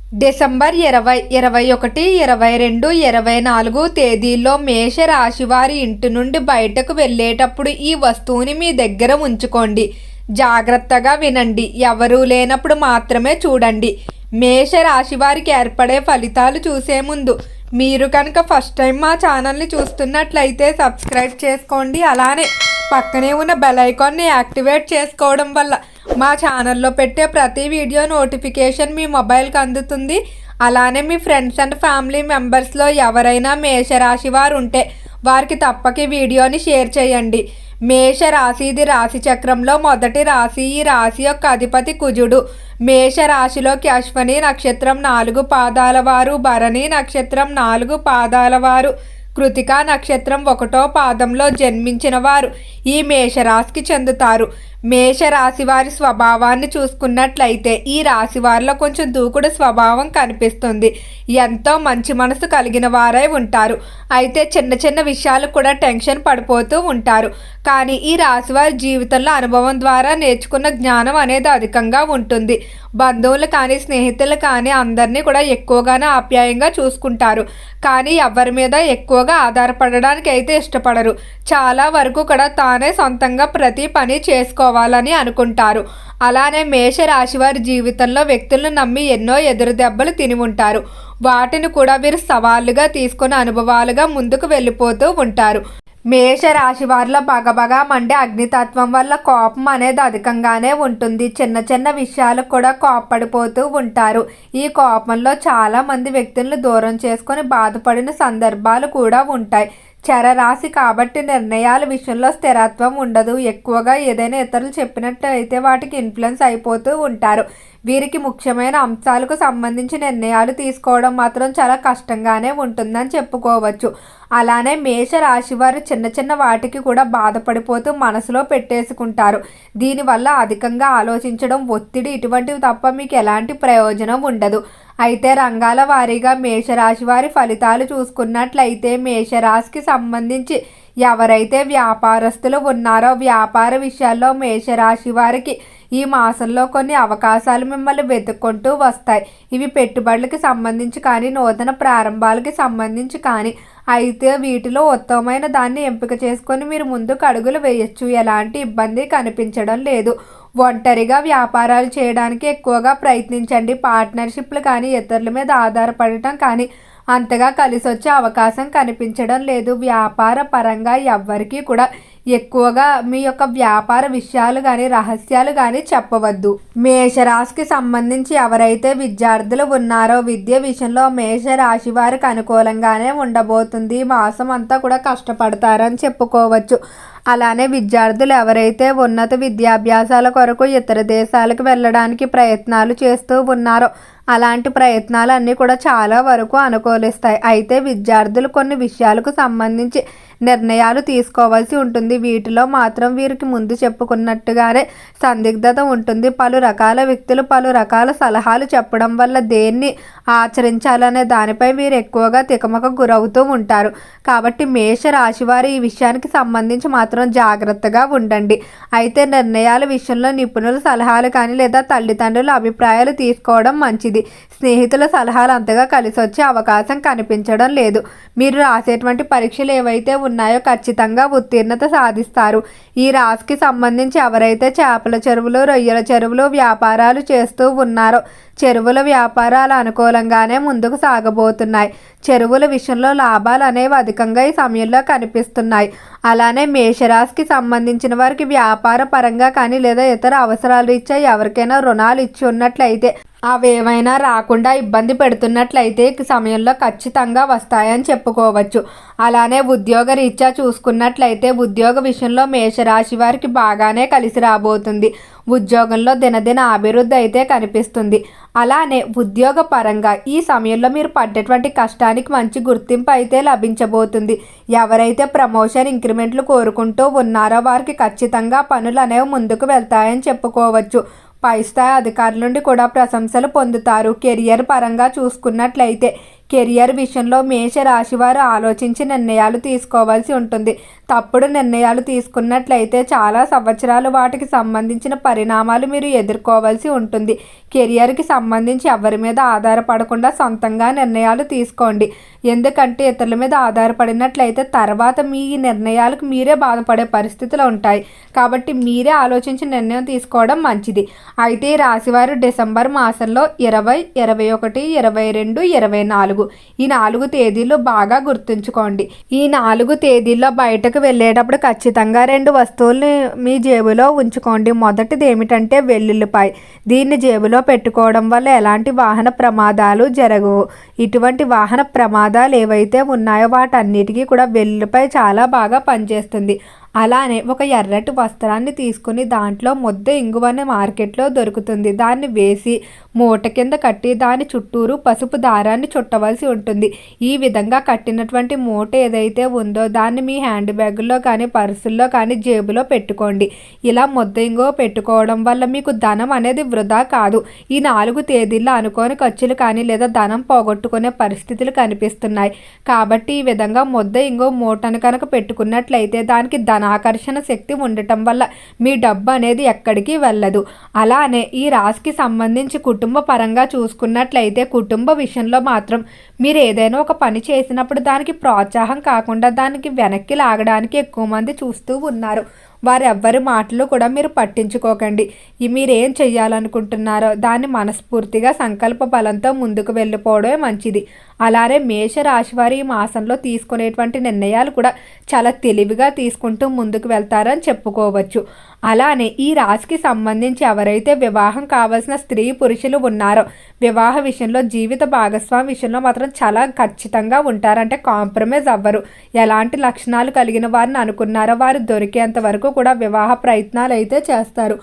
December 20, 21, 22, 24 తేదీల్లో మేషరాశి వారి ఇంటి నుండి బయటకు వెళ్ళేటప్పుడు ఈ వస్తువుని మీ దగ్గర ఉంచుకోండి. జాగ్రత్తగా వినండి. ఎవరూ లేనప్పుడు మాత్రమే చూడండి. మేషరాశి వారికి ఏర్పడే ఫలితాలు చూసే ముందు మీరు కనుక ఫస్ట్ టైం మా ఛానల్ని చూస్తున్నట్లయితే సబ్స్క్రైబ్ చేసుకోండి. అలానే పక్కనే ఉన్న బెల్ ఐకాన్ని యాక్టివేట్ చేసుకోవడం వల్ల మా ఛానల్లో పెట్టే ప్రతి వీడియో నోటిఫికేషన్ మీ మొబైల్కి అందుతుంది. అలానే మీ ఫ్రెండ్స్ అండ్ ఫ్యామిలీ మెంబర్స్లో ఎవరైనా మేషరాశి వారు ఉంటే వారికి తప్పక ఈ వీడియోని షేర్ చేయండి. మేషరాశి ఇది రాశి చక్రంలో మొదటి రాశి. ఈ రాశి యొక్క అధిపతి కుజుడు. మేషరాశిలోకి అశ్వని నక్షత్రం 4 పాదాల వారు, భరణి నక్షత్రం 4 పాదాల వారు, కృతికా నక్షత్రం 1వ పాదంలో జన్మించిన వారు ఈ మేషరాశికి చెందుతారు. మేషరాశి వారి స్వభావాన్ని చూసుకున్నట్లయితే ఈ రాశి వారిలో కొంచెం దూకుడు స్వభావం కనిపిస్తుంది. ఎంతో మంచి మనసు కలిగిన వారై ఉంటారు. అయితే చిన్న చిన్న విషయాలు కూడా టెన్షన్ పడిపోతూ ఉంటారు. కానీ ఈ రాశి వారి జీవితంలో అనుభవం ద్వారా నేర్చుకున్న జ్ఞానం అనేది అధికంగా ఉంటుంది. బంధువులు కానీ స్నేహితులు కానీ అందరినీ కూడా ఎక్కువగానే ఆప్యాయంగా చూసుకుంటారు. కానీ ఎవరి మీద ఎక్కువగా ఆధారపడడానికి అయితే ఇష్టపడరు. చాలా వరకు కూడా తానే సొంతంగా ప్రతి పని చేసుకోవాలని అనుకుంటారు. అలానే మేషరాశి వారి జీవితంలో వ్యక్తులను నమ్మి ఎన్నో ఎదురు దెబ్బలు తిని ఉంటారు. వాటిని కూడా వీరు సవాళ్లుగా తీసుకుని అనుభవాలుగా ముందుకు వెళ్ళిపోతూ ఉంటారు. మేషరాశి వారిలో బగబగా మండే అగ్నితత్వం వల్ల కోపం అనేది అధికంగానే ఉంటుంది. చిన్న చిన్న విషయాలకు కూడా కోపపడిపోతూ ఉంటారు. ఈ కోపంలో చాలా మంది వ్యక్తులను దూరం చేసుకొని బాధపడిన సందర్భాలు కూడా ఉంటాయి. చరరాశి కాబట్టి నిర్ణయాల విషయంలో స్థిరత్వం ఉండదు. ఎక్కువగా ఏదైనా ఇతరులు చెప్పినట్టు అయితే వాటికి ఇన్ఫ్లుయెన్స్ అయిపోతూ ఉంటారు. వీరికి ముఖ్యమైన అంశాలకు సంబంధించి నిర్ణయాలు తీసుకోవడం మాత్రం చాలా కష్టంగానే ఉంటుందని చెప్పుకోవచ్చు. అలానే మేషరాశి వారు చిన్న చిన్న వాటికి కూడా బాధపడిపోతూ మనసులో పెట్టేసుకుంటారు. దీనివల్ల అధికంగా ఆలోచించడం, ఒత్తిడి ఇటువంటివి తప్ప మీకు ఎలాంటి ప్రయోజనం ఉండదు. అయితే రంగాల వారీగా మేషరాశి వారి ఫలితాలు చూసుకున్నట్లయితే మేషరాశికి సంబంధించి ఎవరైతే వ్యాపారస్తులు ఉన్నారో వ్యాపార విషయాల్లో మేషరాశి వారికి ఈ మాసంలో కొన్ని అవకాశాలు మిమ్మల్ని వెతుక్కుంటూ వస్తాయి. ఇవి పెట్టుబడులకి సంబంధించి కానీ నూతన ప్రారంభాలకి సంబంధించి కానీ అయితే వీటిలో ఉత్తమమైన దాన్ని ఎంపిక చేసుకొని మీరు ముందుకు అడుగులు వేయచ్చు. ఎలాంటి ఇబ్బంది కనిపించడం లేదు. ఒంటరిగా వ్యాపారాలు చేయడానికి ఎక్కువగా ప్రయత్నించండి. పార్ట్నర్షిప్లు కానీ ఇతరుల మీద ఆధారపడటం కానీ అంతగా కలిసి వచ్చే అవకాశం కనిపించడం లేదు. వ్యాపార పరంగా ఎవ్వరికీ కూడా ఎక్కువగా మీ యొక్క వ్యాపార విషయాలు కానీ రహస్యాలు కానీ చెప్పవద్దు. మేషరాశికి సంబంధించి ఎవరైతే విద్యార్థులు ఉన్నారో విద్య విషయంలో మేషరాశి వారికి అనుకూలంగానే ఉండబోతుంది. మాసం అంతా కూడా కష్టపడతారని చెప్పుకోవచ్చు. అలానే విద్యార్థులు ఎవరైతే ఉన్నత విద్యాభ్యాసాల కొరకు ఇతర దేశాలకు వెళ్ళడానికి ప్రయత్నాలు చేస్తూ ఉన్నారో అలాంటి ప్రయత్నాలన్నీ కూడా చాలా వరకు అనుకూలిస్తాయి. అయితే విద్యార్థులు కొన్ని విషయాలకు సంబంధించి నిర్ణయాలు తీసుకోవాల్సి ఉంటుంది. వీటిలో మాత్రం వీరికి ముందు చెప్పుకున్నట్టుగానే సందిగ్ధత ఉంటుంది. పలు రకాల వ్యక్తులు పలు రకాల సలహాలు చెప్పడం వల్ల దేన్ని ఆచరించాలనే దానిపై వీరు ఎక్కువగా తికమక గురవుతూ ఉంటారు. కాబట్టి మేషరాశి వారు ఈ విషయానికి సంబంధించి మాత్రం జాగ్రత్తగా ఉండండి. అయితే నిర్ణయాల విషయంలో నిపుణుల సలహాలు కానీ లేదా తల్లిదండ్రుల అభిప్రాయాలు తీసుకోవడం మంచిది. స్నేహితుల సలహాలు అంతగా కలిసి వచ్చే అవకాశం కనిపించడం లేదు. మీరు రాసేటువంటి పరీక్షలు ఏవైతే ఉన్నాయో ఖచ్చితంగా ఉత్తీర్ణత సాధిస్తారు. ఈ రాశికి సంబంధించి ఎవరైతే చేపల చెరువులు, రొయ్యల చెరువులు వ్యాపారాలు చేస్తూ ఉన్నారో చెరువుల వ్యాపారాలు అనుకూలంగానే ముందుకు సాగబోతున్నాయి. చెరువుల విషయంలో లాభాలు అనేవి అధికంగా ఈ సమయంలో కనిపిస్తున్నాయి. అలానే మేషరాశికి సంబంధించిన వారికి వ్యాపార పరంగా కానీ లేదా ఇతర అవసరాల రీత్యా ఎవరికైనా రుణాలు ఇచ్చి ఉన్నట్లయితే అవేమైనా రాకుండా ఇబ్బంది పెడుతున్నట్లయితే సమయంలో ఖచ్చితంగా వస్తాయని చెప్పుకోవచ్చు. అలానే ఉద్యోగ రీత్యా చూసుకున్నట్లయితే ఉద్యోగ విషయంలో మేషరాశి వారికి బాగానే కలిసి రాబోతుంది. ఉద్యోగంలో దినదిన అభివృద్ధి అయితే కనిపిస్తుంది. అలానే ఉద్యోగ పరంగా ఈ సమయంలో మీరు పడ్డటువంటి కష్టానికి మంచి గుర్తింపు అయితే లభించబోతుంది. ఎవరైతే ప్రమోషన్ ఇంక్రిమెంట్లు కోరుకుంటూ ఉన్నారో వారికి ఖచ్చితంగా పనులు అనేవి ముందుకు వెళ్తాయని చెప్పుకోవచ్చు. పై స్థాయి అధికారుల నుండి కూడా ప్రశంసలు పొందుతారు. కెరియర్ పరంగా చూసుకున్నట్లయితే కెరియర్ విషయంలో మేషరాశి వారు ఆలోచించి నిర్ణయాలు తీసుకోవాల్సి ఉంటుంది. తప్పుడు నిర్ణయాలు తీసుకున్నట్లయితే చాలా సంవత్సరాలు వాటికి సంబంధించిన పరిణామాలు మీరు ఎదుర్కోవాల్సి ఉంటుంది. కెరియర్కి సంబంధించి ఎవరి మీద ఆధారపడకుండా సొంతంగా నిర్ణయాలు తీసుకోండి. ఎందుకంటే ఇతరుల మీద ఆధారపడినట్లయితే తర్వాత మీ నిర్ణయాలకు మీరే బాధపడే పరిస్థితులు ఉంటాయి. కాబట్టి మీరే ఆలోచించి నిర్ణయం తీసుకోవడం మంచిది. అయితే ఈ రాశివారు డిసెంబర్ మాసంలో 20, 21, 22, 24 ఈ 4 తేదీలు బాగా గుర్తుంచుకోండి. ఈ 4 తేదీల్లో బయటకు వెళ్ళేటప్పుడు ఖచ్చితంగా 2 వస్తువుల్ని మీ జేబులో ఉంచుకోండి. మొదటిది ఏమిటంటే వెల్లుల్లిపాయ. దీన్ని జేబులో పెట్టుకోవడం వల్ల ఎలాంటి వాహన ప్రమాదాలు జరగవు. ఇటువంటి వాహన ప్రమాదాలు ఏవైతే ఉన్నాయో వాటన్నిటికీ కూడా వెల్లుల్లిపాయ చాలా బాగా పనిచేస్తుంది. అలానే ఒక ఎర్రటి వస్త్రాన్ని తీసుకుని దాంట్లో ముద్ద ఇంగువనే మార్కెట్లో దొరుకుతుంది. దాన్ని వేసి మూట కింద కట్టి దాని చుట్టూరు పసుపు దారాన్ని చుట్టవలసి ఉంటుంది. ఈ విధంగా కట్టినటువంటి మూట ఏదైతే ఉందో దాన్ని మీ హ్యాండ్ బ్యాగుల్లో కానీ పర్సుల్లో కానీ జేబులో పెట్టుకోండి. ఇలా ముద్ద ఇంగువ పెట్టుకోవడం వల్ల మీకు ధనం అనేది వృధా కాదు. ఈ 4 తేదీల్లో అనుకోని ఖర్చులు కానీ లేదా ధనం పోగొట్టుకునే పరిస్థితులు కనిపిస్తున్నాయి. కాబట్టి ఈ విధంగా ముద్ద ఇంగువ మూటను కనుక పెట్టుకున్నట్లయితే దానికి ఆకర్షణ శక్తి ఉండటం వల్ల మీ డబ్బు అనేది ఎక్కడికి వెళ్ళదు. అలానే ఈ రాశికి సంబంధించి కుటుంబ పరంగా చూసుకున్నట్లయితే కుటుంబ విషయంలో మాత్రం మీరు ఏదైనా ఒక పని చేసినప్పుడు దానికి ప్రోత్సాహం కాకుండా దానికి వెనక్కి లాగడానికి ఎక్కువ మంది చూస్తూ ఉన్నారు. వారెవ్వరి మాటలు కూడా మీరు పట్టించుకోకండి. మీరేం చెయ్యాలనుకుంటున్నారో దాన్ని మనస్ఫూర్తిగా సంకల్ప బలంతో ముందుకు వెళ్ళిపోవడమే మంచిది. అలానే మేషరాశి వారు ఈ మాసంలో తీసుకునేటువంటి నిర్ణయాలు కూడా చాలా తెలివిగా తీసుకుంటూ ముందుకు వెళ్తారని చెప్పుకోవచ్చు. అలానే ఈ రాశికి సంబంధించి ఎవరైతే వివాహం కావాల్సిన స్త్రీ పురుషులు ఉన్నారో వివాహ విషయంలో జీవిత భాగస్వామి విషయంలో మాత్రం చాలా ఖచ్చితంగా ఉంటారంటే కాంప్రమైజ్ అవ్వరు. ఎలాంటి లక్షణాలు కలిగిన వారిని అనుకున్నారో వారు దొరికేంత వరకు కూడా వివాహ ప్రయత్నాలు అయితే చేస్తారు.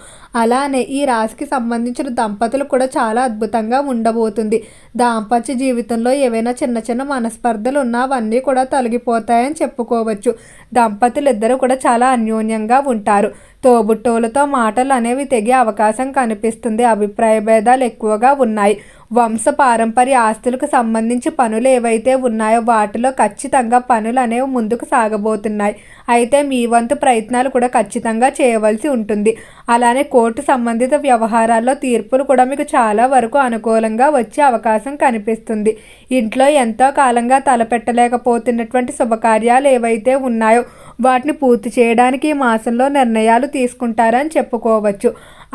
అలానే ఈ రాశికి సంబంధించిన దంపతులు కూడా చాలా అద్భుతంగా ఉండబోతుంది. దాంపత్య జీవితంలో ఏవైనా చిన్న చిన్న మనస్పర్ధలు ఉన్నా అవన్నీ కూడా తొలగిపోతాయని చెప్పుకోవచ్చు. దంపతులు ఇద్దరు కూడా చాలా అన్యోన్యంగా ఉంటారు. తోబుట్టువులతో మాటలు అనేవి తెగే అవకాశం కనిపిస్తుంది. అభిప్రాయ భేదాలు ఎక్కువగా ఉన్నాయి. వంశ పారంపర్య ఆస్తులకు సంబంధించి పనులు ఏవైతే ఉన్నాయో వాటిలో ఖచ్చితంగా పనులు అనేవి ముందుకు సాగబోతున్నాయి. అయితే మీ వంతు ప్రయత్నాలు కూడా ఖచ్చితంగా చేయవలసి ఉంటుంది. అలానే కోర్టు సంబంధిత వ్యవహారాల్లో తీర్పులు కూడా మీకు చాలా వరకు అనుకూలంగా వచ్చే అవకాశం కనిపిస్తుంది. ఇంట్లో ఎంతో కాలంగా తలపెట్టలేకపోతున్నటువంటి శుభకార్యాలు ఏవైతే ఉన్నాయో వాటిని పూర్తి చేయడానికి ఈ మాసంలో నిర్ణయాలు తీసుకుంటారని చెప్పుకోవచ్చు.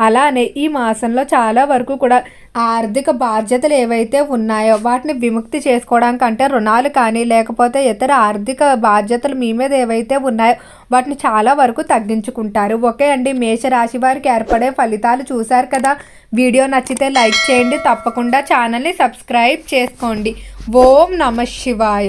అలానే ఈ మాసంలో చాలా వరకు కూడా ఆర్థిక బాధ్యతలు ఏవైతే ఉన్నాయో వాటిని విముక్తి చేసుకోవడానికి అంటే రుణాలు కానీ లేకపోతే ఇతర ఆర్థిక బాధ్యతలు మీ మీద ఏవైతే ఉన్నాయో వాటిని చాలా వరకు తగ్గించుకుంటారు. ఓకే అండి, మేషరాశి వారికి ఏర్పడే ఫలితాలు చూశారు కదా. వీడియో నచ్చితే లైక్ చేయండి. తప్పకుండా ఛానల్ని సబ్స్క్రైబ్ చేసుకోండి. ఓం నమః శివాయ.